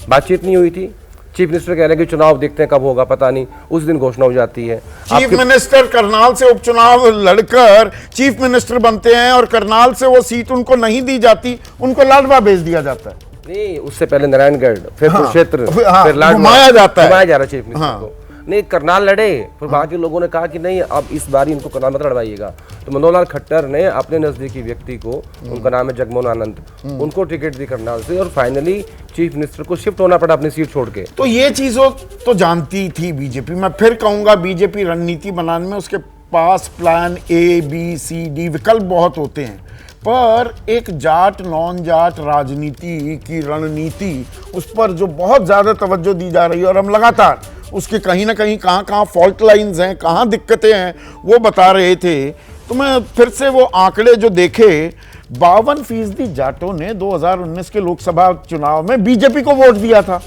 बातचीत नहीं हुई थी? चीफ मिनिस्टर कह रहे हैं कि चुनाव देखते हैं कब होगा, पता नहीं, उस दिन घोषणा हो जाती है। चीफ मिनिस्टर करनाल से उपचुनाव लड़कर चीफ मिनिस्टर बनते हैं और करनाल से वो सीट उनको नहीं दी जाती, उनको लाडवा भेज दिया जाता है। नहीं, उससे पहले नारायणगढ़, फिर कुरुक्षेत्र, हाँ, फिर लाडवा घुमाया जाता है, घुमाया जा रहा चीफ मिनिस्टर हाँ। को। नहीं, करनाल लड़े, फिर बाकी लोगों ने कहा कि नहीं अब इस बार इनको करनाल मत लड़वाइएगा। तो मनोहर लाल खट्टर ने अपने नजदीकी व्यक्ति को, उनका नाम है जगमोहन आनंद, उनको टिकट दी करनाल से और फाइनली चीफ मिनिस्टर को शिफ्ट होना पड़ा अपनी सीट छोड़ के। तो ये चीजों तो जानती थी बीजेपी। मैं फिर कहूंगा बीजेपी रणनीति बनाने में उसके पास plan A B C D विकल्प बहुत होते हैं, पर एक जाट नॉन जाट राजनीति की रणनीति, उस पर जो बहुत ज्यादा तवज्जो दी जा रही है और हम लगातार उसके कहीं ना कहीं कहाँ फॉल्ट लाइंस हैं, कहाँ दिक्कतें हैं, वो बता रहे थे। तो मैं फिर से वो आंकड़े जो देखे, 52% जाटों ने 2019 के लोकसभा चुनाव में बीजेपी को वोट दिया था।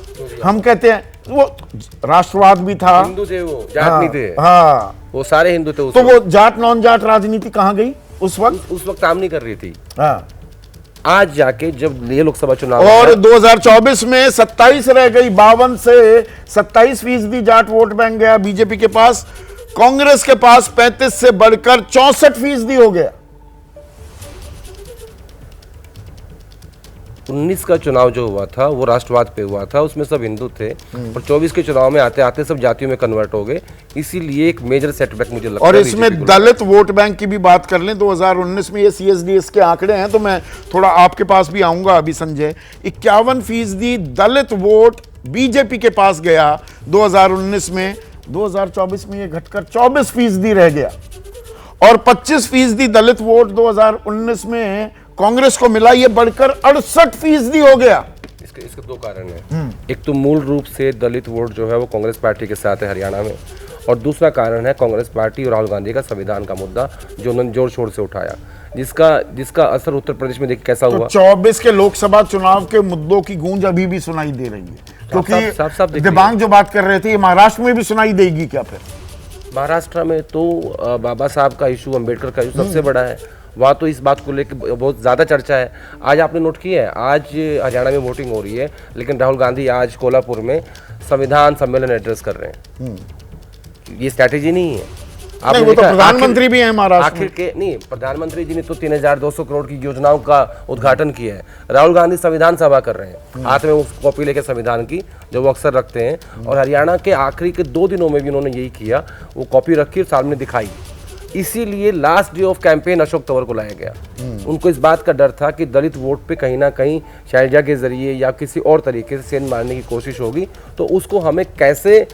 हम कहते हैं वो राष्ट्रवाद भी था, हिंदू थे, वो जाट नहीं थे। हाँ, वो सारे हिंदू थे। तो वो जाट नॉन जाट राजनीति कहाँ गई उस वक्त? उस वक्त काम नहीं कर रही थी। हाँ, आज जाके जब ये लोकसभा चुनाव और 2024 में 27 रह गई, 52 से 27% जाट वोट बैंक गया बीजेपी के पास। कांग्रेस के पास 35 से बढ़कर 64% हो गया। 19 का चुनाव जो हुआ था वो राष्ट्रवाद पे हुआ था, उसमें सब हिंदू थे, और 24 के चुनाव में आते आते सब जातियों में कन्वर्ट हो गए। इसीलिए एक मेजर सेटबैक मुझे लगता है। और इसमें दलित वोट बैंक की भी बात कर लें, 2019 में ये CSDS के आंकड़े हैं, तो मैं थोड़ा आपके पास भी आऊंगा अभी संजय। 51% दलित वोट बीजेपी के पास गया 2019 में। 2024 में ये घटकर 24% रह गया और 25% दलित वोट 2019 में कांग्रेस को मिला, ये बढ़कर 68% हो गया। इसके दो कारण हैं। एक तो मूल रूप से दलित वोट जो है वो कांग्रेस पार्टी के साथ है हरियाणा में, और दूसरा कारण है कांग्रेस पार्टी और राहुल गांधी का संविधान का मुद्दा जो उन्होंने जोर शोर से उठाया, जिसका असर उत्तर प्रदेश में देखिए कैसा हुआ। 24 के लोकसभा चुनाव के मुद्दों की गूंज अभी भी सुनाई दे रही है, क्योंकि दिबांग जो बात कर रहे थे, ये महाराष्ट्र में भी सुनाई देगी क्या? फिर महाराष्ट्र में तो बाबा साहब का इशू, अंबेडकर का इशू सबसे बड़ा है। वहाँ तो इस बात को लेकर बहुत ज़्यादा चर्चा है। आज आपने नोट किया है, आज हरियाणा में वोटिंग हो रही है, लेकिन राहुल गांधी आज कोल्हापुर में संविधान सम्मेलन एड्रेस कर रहे हैं। ये स्ट्रैटेजी नहीं है। नहीं, वो तो प्रधानमंत्री भी हैं महाराष्ट्र आखिर के नहीं, प्रधानमंत्री जी ने तो 3200 करोड़ की योजनाओं का उद्घाटन किया है। राहुल गांधी संविधान सभा कर रहे हैं, हाथ में वो कॉपी लेके संविधान की, जो वो अक्सर रखते हैं। और हरियाणा के आखिरी के 2 दिनों में भी उन्होंने यही किया, वो कॉपी रखी और सामने दिखाई। इसीलिए last day of campaign Ashok Tanwar को लाया गया। उनको इस बात का डर था कि दलित वोट पे कहीं ना कहीं शैलजा के जरिए या किसी और तरीके से सेंध मारने की कोशिश होगी, तो उसको हमें कैसे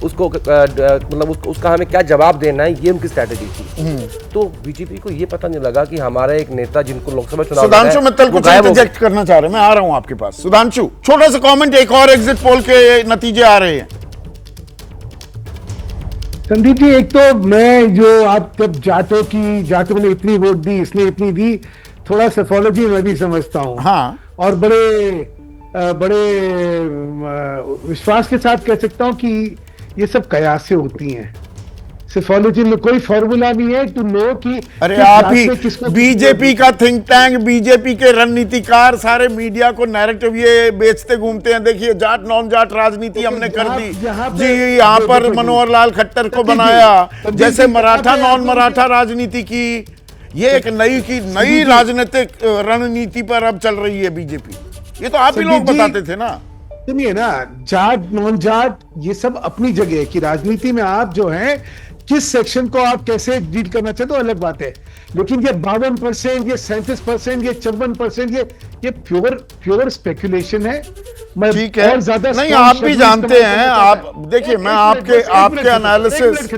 उसको मतलब उसका हमें क्या जवाब देना है, ये उनकी स्ट्रैटेजी थी। तो बीजेपी को ये पता नहीं लगा कि हमारा एक नेता जिनको लोकसभा चुनाव सुधांशु मित्तल कुछ इंटरजेक्ट करना चाह रहे हैं, मैं आ रहा हूं आपके पास। सुधांशु, छोटा सा कमेंट, एक और एग्जिट पोल के नतीजे आ रहे हैं। संदीप जी, एक तो मैं जो आप जब जाटों ने इतनी वोट दी, इसने इतनी दी, थोड़ा सेफोलॉजी मैं भी समझता हूँ। हाँ। और बड़े विश्वास के साथ कह सकता हूँ कि ये सब कयास से होती हैं। सेफोलॉजी में कोई फॉर्मूला नहीं है टू नो कि अरे आप ही बीजेपी का थिंक टैंक, बीजेपी के रणनीतिकार सारे मीडिया को नैरेटिव ये बेचते घूमते हैं। देखिए, जाट नॉन जाट राजनीति हमने कर दी जी, यहाँ पर मनोहर लाल खट्टर को बनाया, जैसे मराठा नॉन मराठा राजनीति की। ये एक नई राजनीतिक रणनीति पर अब चल रही है बीजेपी। ये तो आप ही लोग बताते थे ना। सुनिए ना, जाट नॉन जाट ये सब अपनी जगह है कि राजनीति में आप जो है किस सेक्शन को आप कैसे डील करना चाहते हो अलग बात है, लेकिन ये 52%, ये 37%, ये 54%, ये प्योर स्पेकुलेशन है। ठीक है, नहीं आप भी जानते हैं। आप देखिए, मैं आपके एनालिसिस,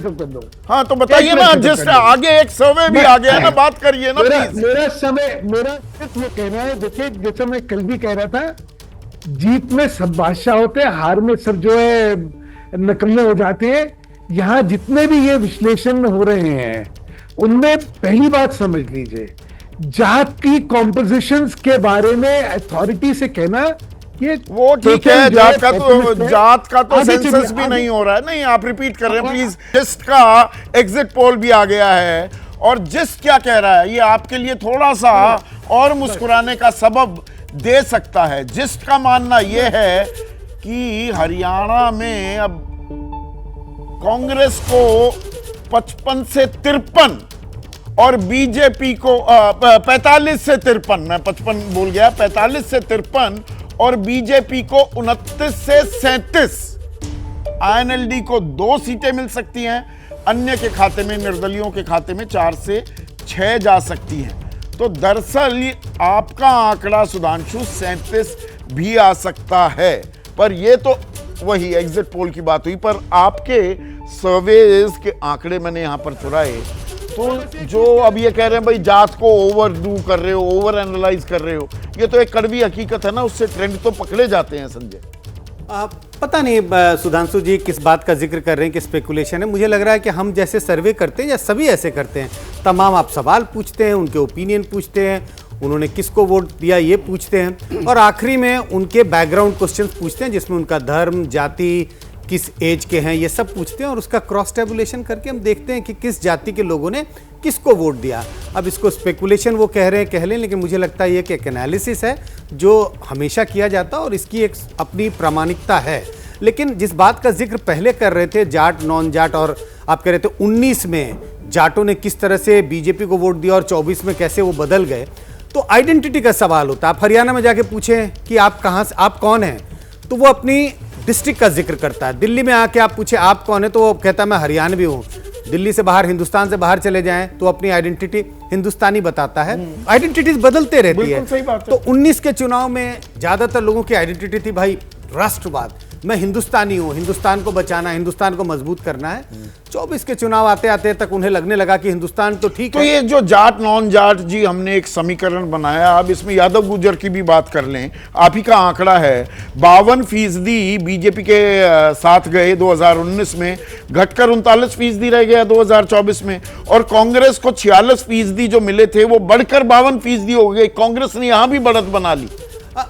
हाँ तो बताइए ना, जिस आगे एक सर्वे भी आ गया है ना, बात करिए ना प्लीज। मेरा सिर्फ वो कहना है, देखिए जैसे मैं कल भी कह रहा था, जीत में सब बादशाह होते हैं, हार में सब जो है नकल्ले हो जाते हैं। यहाँ जितने भी ये विश्लेषण हो रहे हैं उनमें पहली बात समझ लीजिए, जात की कॉम्पोजिशंस के बारे में अथॉरिटी से कहना ये वो ठीक है, जात का तो सेंसस भी नहीं हो रहा है। नहीं, आप रिपीट कर रहे हैं प्लीज। जिस्ट का एग्जिट पोल भी आ गया है, और जिस्ट क्या कह रहा है ये आपके लिए थोड़ा सा और मुस्कुराने का सबब दे सकता है। जिस्ट का मानना यह है कि हरियाणा में अब कांग्रेस को 55 से 53 और बीजेपी को 45 से 53, मैं 55 बोल गया, 45 से 53 और बीजेपी को 29 से 37। आईएनएलडी को 2 सीटें मिल सकती हैं, अन्य के खाते में, निर्दलियों के खाते में 4 से 6 जा सकती हैं। तो दरअसल आपका आंकड़ा सुधांशु 37 भी आ सकता है, पर ये तो वही एग्जिट पोल की बात हुई। पर आपके सर्वेज के आंकड़े मैंने यहां पर चुराए, तो जो अब ये कह रहे हैं भाई जात को ओवरडू कर रहे हो, ओवर एनालाइज कर रहे हो, ये तो एक कड़वी हकीकत है ना, उससे ट्रेंड तो पकड़े जाते हैं संजय। पता नहीं सुधांशु जी किस बात का जिक्र कर रहे हैं कि स्पेकुलेशन है। मुझे लग रहा है कि हम जैसे सर्वे करते हैं या सभी ऐसे करते हैं, तमाम आप सवाल पूछते हैं, उनके ओपिनियन पूछते हैं, उन्होंने किसको वोट दिया ये पूछते हैं, और आखिरी में उनके बैकग्राउंड क्वेश्चंस पूछते हैं जिसमें उनका धर्म, जाति, किस एज के हैं, ये सब पूछते हैं, और उसका क्रॉस टेबुलेशन करके हम देखते हैं कि किस जाति के लोगों ने किसको वोट दिया। अब इसको स्पेकुलेशन वो कह रहे हैं, कह लें, लेकिन मुझे लगता है ये कि एक एनालिसिस है जो हमेशा किया जाता है और इसकी एक अपनी प्रामाणिकता है। लेकिन जिस बात का जिक्र पहले कर रहे थे, जाट नॉन जाट, और आप कह रहे थे 19 में जाटों ने किस तरह से बीजेपी को वोट दिया और 24 में कैसे वो बदल गए, तो आइडेंटिटी का सवाल होता है। आप हरियाणा में जाके पूछें कि आप कहाँ से, आप कौन हैं, तो वो अपनी डिस्ट्रिक्ट का जिक्र करता है। दिल्ली में आके आप पूछे आप कौन है, तो वो कहता है मैं हरियाणवी हूँ। दिल्ली से बाहर, हिंदुस्तान से बाहर चले जाएं तो अपनी आइडेंटिटी हिंदुस्तानी बताता है। आइडेंटिटीज बदलते रहती है। सही बात है। तो 19 के चुनाव में ज्यादातर लोगों की आइडेंटिटी थी भाई राष्ट्रवाद, मैं हिंदुस्तानी हूं, हिंदुस्तान को बचाना, हिंदुस्तान को मजबूत करना है। 24 के चुनाव आते आते तक उन्हें लगने लगा कि हिंदुस्तान तो ठीक तो है। ये जो जाट नॉन जाट जी हमने एक समीकरण बनाया, अब इसमें यादव गुर्जर की भी बात कर लें। आप ही का आंकड़ा है 52% बीजेपी के साथ गए 2019 में, घटकर 39% रह गया 2024 में, और कांग्रेस को 46% जो मिले थे वो बढ़कर 52% हो गए। कांग्रेस ने यहां भी बढ़त बना ली।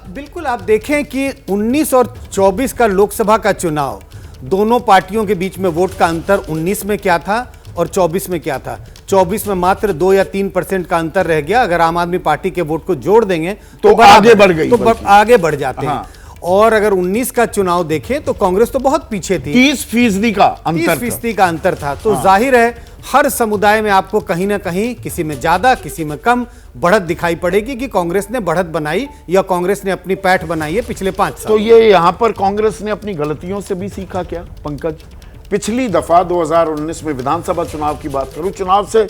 बिल्कुल, आप देखें कि 19 और 24 का लोकसभा का चुनाव, दोनों पार्टियों के बीच में वोट का अंतर 19 में क्या था और 24 में क्या था। 24 में मात्र 2 या 3% का अंतर रह गया। अगर आम आदमी पार्टी के वोट को जोड़ देंगे तो आगे बढ़ गई, तो आगे बढ़ जाते हैं। और अगर 19 का चुनाव देखें तो कांग्रेस तो बहुत पीछे थी, 30% का अंतर, 30% का अंतर था। तो जाहिर है हर समुदाय में आपको कहीं ना कहीं, किसी में ज्यादा किसी में कम, बढ़त दिखाई पड़ेगी कि कांग्रेस ने बढ़त बनाई या कांग्रेस ने अपनी पैठ बनाई है पिछले 5 साल। तो ये यहां पर कांग्रेस ने अपनी गलतियों से भी सीखा क्या पंकज? पिछली दफा 2019 में विधानसभा चुनाव की बात करूं, चुनाव से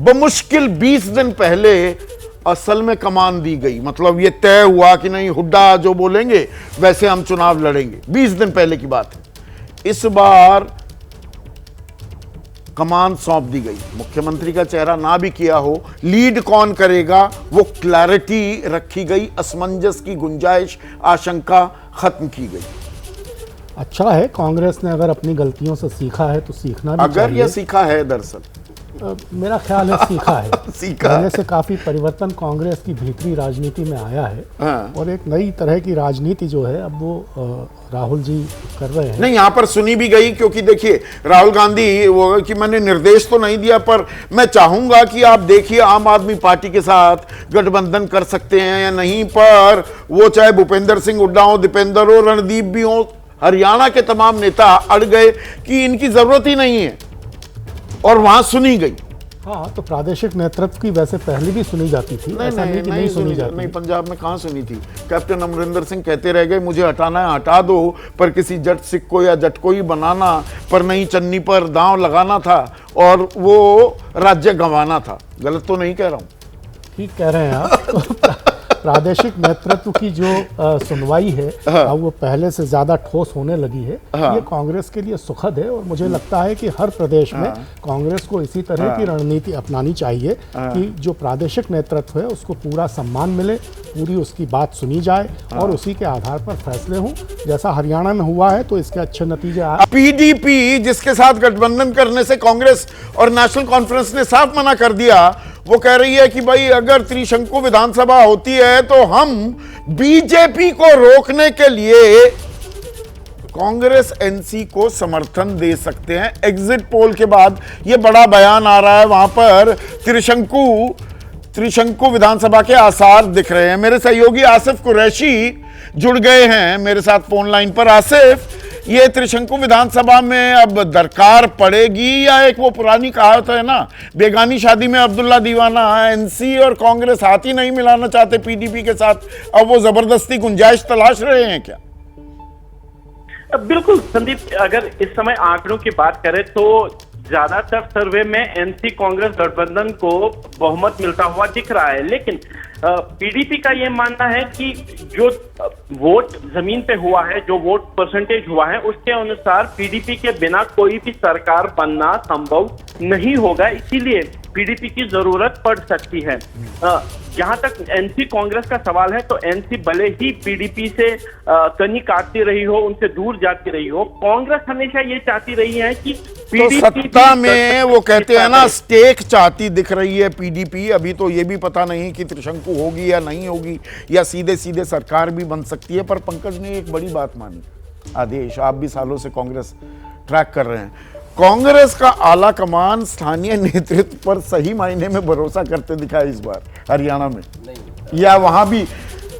बमुश्किल 20 दिन पहले असल में कमान दी गई, मतलब ये तय हुआ कि नहीं, हुड्डा जो बोलेंगे वैसे हम चुनाव लड़ेंगे। 20 दिन पहले की बात है। इस बार कमान सौंप दी गई, मुख्यमंत्री का चेहरा ना भी किया हो, लीड कौन करेगा वो क्लैरिटी रखी गई, असमंजस की गुंजाइश, आशंका खत्म की गई। अच्छा है, कांग्रेस ने अगर अपनी गलतियों से सीखा है तो सीखना भी अगर चाहिए। यह सीखा है, दरअसल मेरा ख्याल है सीखा है। सीखा पहले है। से काफी परिवर्तन कांग्रेस की भीतरी राजनीति में आया है। हाँ। और एक नई तरह की राजनीति जो है अब वो राहुल जी कर रहे हैं। नहीं, यहां पर सुनी भी गई, क्योंकि देखिए राहुल गांधी वो कि मैंने निर्देश तो नहीं दिया, पर मैं चाहूंगा कि आप देखिए आम आदमी पार्टी के साथ गठबंधन कर सकते हैं या नहीं, पर वो चाहे भूपेंद्र सिंह हुड्डा हो, दीपेंद्र हो, रणदीप भी हो, हरियाणा के तमाम नेता अड़ गए कि इनकी जरूरत ही नहीं है, और वहां सुनी गई। हाँ, तो प्रादेशिक नेतृत्व की वैसे पहले भी सुनी जाती थी, ऐसा नहीं कि नहीं सुनी जाती। नहीं, पंजाब में कहां सुनी थी? कैप्टन अमरिंदर सिंह कहते रह गए मुझे हटाना है हटा दो, पर किसी जट सिख को या जट को ही बनाना, पर नहीं चन्नी पर दांव लगाना था और वो राज्य गंवाना था। गलत तो नहीं कह रहा हूं? ठीक कह रहे हैं आप। तो प्रादेशिक नेतृत्व की जो सुनवाई है वो पहले से ज्यादा ठोस होने लगी है। ये कांग्रेस के लिए सुखद है, और मुझे लगता है कि हर प्रदेश में कांग्रेस को इसी तरह की रणनीति अपनानी चाहिए कि जो प्रादेशिक नेतृत्व है उसको पूरा सम्मान मिले, पूरी उसकी बात सुनी जाए और उसी के आधार पर फैसले हों। जैसा हरियाणा में हुआ है तो इसके अच्छे नतीजे आए। पीडीपी जिसके साथ गठबंधन करने से कांग्रेस और नेशनल कॉन्फ्रेंस ने साफ मना कर दिया, वो कह रही है कि भाई अगर त्रिशंकु विधानसभा होती है तो हम बीजेपी को रोकने के लिए कांग्रेस एनसी को समर्थन दे सकते हैं। एग्जिट पोल के बाद यह बड़ा बयान आ रहा है, वहां पर त्रिशंकु विधानसभा के आसार दिख रहे हैं। मेरे सहयोगी आसिफ कुरैशी जुड़ गए हैं मेरे साथ फोन लाइन पर। आसिफ, ये त्रिशंकु विधानसभा में अब दरकार पड़ेगी या एक वो पुरानी कहावत है ना, बेगानी शादी में अब्दुल्ला दीवाना, एनसी और कांग्रेस हाथ ही नहीं मिलाना चाहते पीडीपी के साथ, अब वो जबरदस्ती गुंजाइश तलाश रहे हैं क्या? बिल्कुल संदीप, अगर इस समय आंकड़ों की बात करें तो ज्यादातर सर्वे में एनसी कांग्रेस गठबंधन को बहुमत मिलता हुआ दिख रहा है, लेकिन पीडीपी का यह मानना है कि जो वोट जमीन पे हुआ है, जो वोट परसेंटेज हुआ है, उसके अनुसार पीडीपी के बिना कोई भी सरकार बनना संभव नहीं होगा, इसीलिए पीडीपी की जरूरत पड़ सकती है। जहां तक एनसी कांग्रेस का सवाल है तो एनसी भले ही पीडीपी से कनी काटती रही हो, उनसे दूर जाती रही हो, कांग्रेस हमेशा ये चाहती रही है कि तो सत्ता में वो कहते हैं ना स्टेक चाहती दिख रही है पीडीपी। अभी तो ये भी पता नहीं कि त्रिशंकु होगी या नहीं होगी, या सीधे सीधे सरकार भी बन सकती है। पर पंकज ने एक बड़ी बात मानी, आदेश, आप भी सालों से कांग्रेस ट्रैक कर रहे हैं, कांग्रेस का आला कमान स्थानीय नेतृत्व पर सही मायने में भरोसा करते दिखा इस बार हरियाणा में, या वहां भी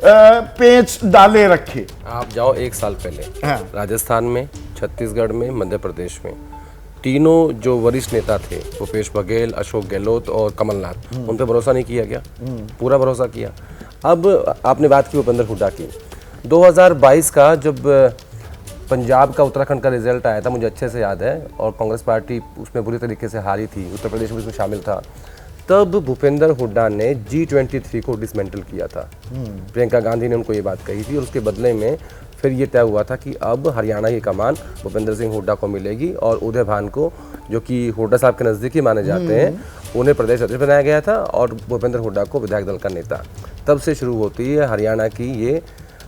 पेच डाले रखे? आप जाओ 1 साल पहले, हाँ। राजस्थान में, छत्तीसगढ़ में, मध्य प्रदेश में, तीनों जो वरिष्ठ नेता थे, भूपेश बघेल, अशोक गहलोत और कमलनाथ, उन पर भरोसा नहीं किया गया? पूरा भरोसा किया। अब आपने बात की भूपेंद्र हुड्डा की, 2022 का जब पंजाब का उत्तराखंड का रिजल्ट आया था, मुझे अच्छे से याद है, और कांग्रेस पार्टी उसमें बुरी तरीके से हारी थी, उत्तर प्रदेश में उसमें शामिल था, तब भूपेंद्र हुड्डा ने G23 को डिसमेंटल किया था। प्रियंका गांधी ने उनको ये बात कही थी, और उसके बदले में फिर ये तय हुआ था कि अब हरियाणा की कमान भूपेंद्र सिंह हुड्डा को मिलेगी, और उदय भान को, जो कि हुड्डा साहब के नज़दीकी माने जाते हैं, उन्हें प्रदेश अध्यक्ष बनाया गया था, और भूपेंद्र हुड्डा को विधायक दल का नेता। तब से शुरू होती है हरियाणा की ये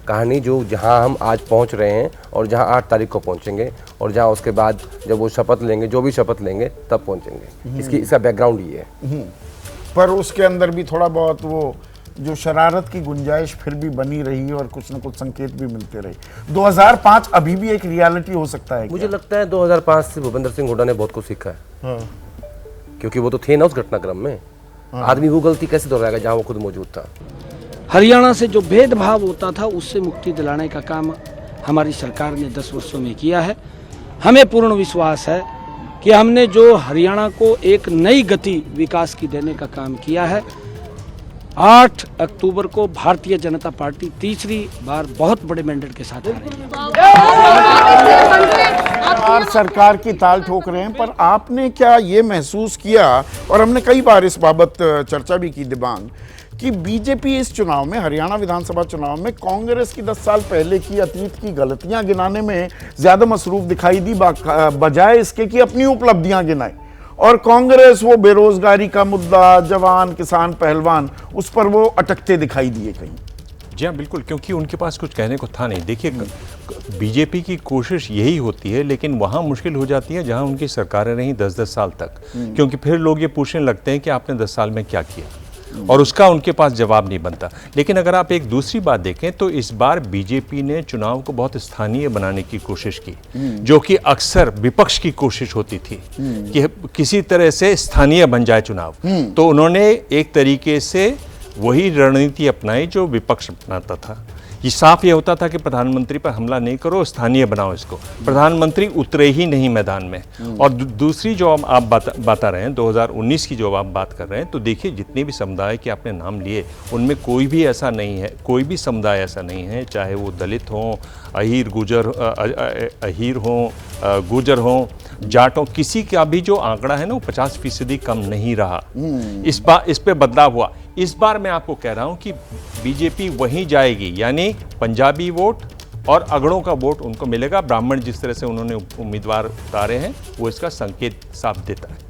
कहानी, जो जहां हम आज पहुंच रहे हैं, और जहां 8 तारीख को पहुंचेंगे, और जहां उसके बाद जब वो शपथ लेंगे, जो भी शपथ लेंगे, तब पहुंचेंगे। इसका बैकग्राउंड ये है। पर उसके अंदर भी थोड़ा बहुत वो जो शरारत की गुंजाइश फिर भी बनी रही, और कुछ न कुछ संकेत भी मिलते रहे। 2005 अभी भी एक रियलिटी हो सकता है? मुझे लगता है 2005 से भूपेंद्र सिंह हुड्डा ने बहुत कुछ सीखा है, क्योंकि वो तो थे ना उस घटनाक्रम में। आदमी वो गलती कैसे दोहराएगा जहां वो खुद मौजूद था? हरियाणा से जो भेदभाव होता था उससे मुक्ति दिलाने का काम हमारी सरकार ने 10 वर्षों में किया है। हमें पूर्ण विश्वास है कि हमने जो हरियाणा को एक नई गति विकास की देने का काम किया है। 8 अक्टूबर को भारतीय जनता पार्टी तीसरी बार बहुत बड़े मैंडेट के साथ आ रही है। सरकार की ताल ठोक रहे हैं, पर आपने क्या ये महसूस किया, और हमने कई बार इस बाबत चर्चा भी की दिबांग, कि बीजेपी इस चुनाव में, हरियाणा विधानसभा चुनाव में, कांग्रेस की 10 साल पहले की अतीत की गलतियां गिनाने में ज्यादा मसरूफ दिखाई दी बजाय इसके कि अपनी उपलब्धियां गिनाए। और कांग्रेस वो बेरोजगारी का मुद्दा, जवान, किसान, पहलवान, उस पर वो अटकते दिखाई दिए कहीं। जी हाँ, बिल्कुल, क्योंकि उनके पास कुछ कहने को था नहीं। देखिए, बीजेपी की कोशिश यही होती है, लेकिन वहाँ मुश्किल हो जाती है जहाँ उनकी सरकारें रहीं 10-10 साल तक, क्योंकि फिर लोग ये पूछने लगते हैं कि आपने 10 साल में क्या किया, और उसका उनके पास जवाब नहीं बनता। लेकिन अगर आप एक दूसरी बात देखें तो इस बार बीजेपी ने चुनाव को बहुत स्थानीय बनाने की कोशिश की, जो कि अक्सर विपक्ष की कोशिश होती थी कि किसी तरह से स्थानीय बन जाए चुनाव। तो उन्होंने एक तरीके से वही रणनीति अपनाई जो विपक्ष अपनाता था। ये साफ ये होता था कि प्रधानमंत्री पर हमला नहीं करो, स्थानीय बनाओ इसको। प्रधानमंत्री उतरे ही नहीं मैदान में। और दूसरी जो आप बता रहे हैं 2019 की जो आप बात कर रहे हैं, तो देखिए जितने भी समुदाय के आपने नाम लिए उनमें कोई भी ऐसा नहीं है, कोई भी समुदाय ऐसा नहीं है, चाहे वो दलित हों, अहीर हों, गुजर हों, जाट हों, किसी का भी जो आंकड़ा है ना वो 50% कम नहीं रहा। इस पे बदलाव हुआ। इस बार मैं आपको कह रहा हूं कि बीजेपी वहीं जाएगी, यानी पंजाबी वोट और अगड़ों का वोट उनको मिलेगा। ब्राह्मण जिस तरह से उन्होंने उम्मीदवार उतारे हैं वो इसका संकेत साफ देता है।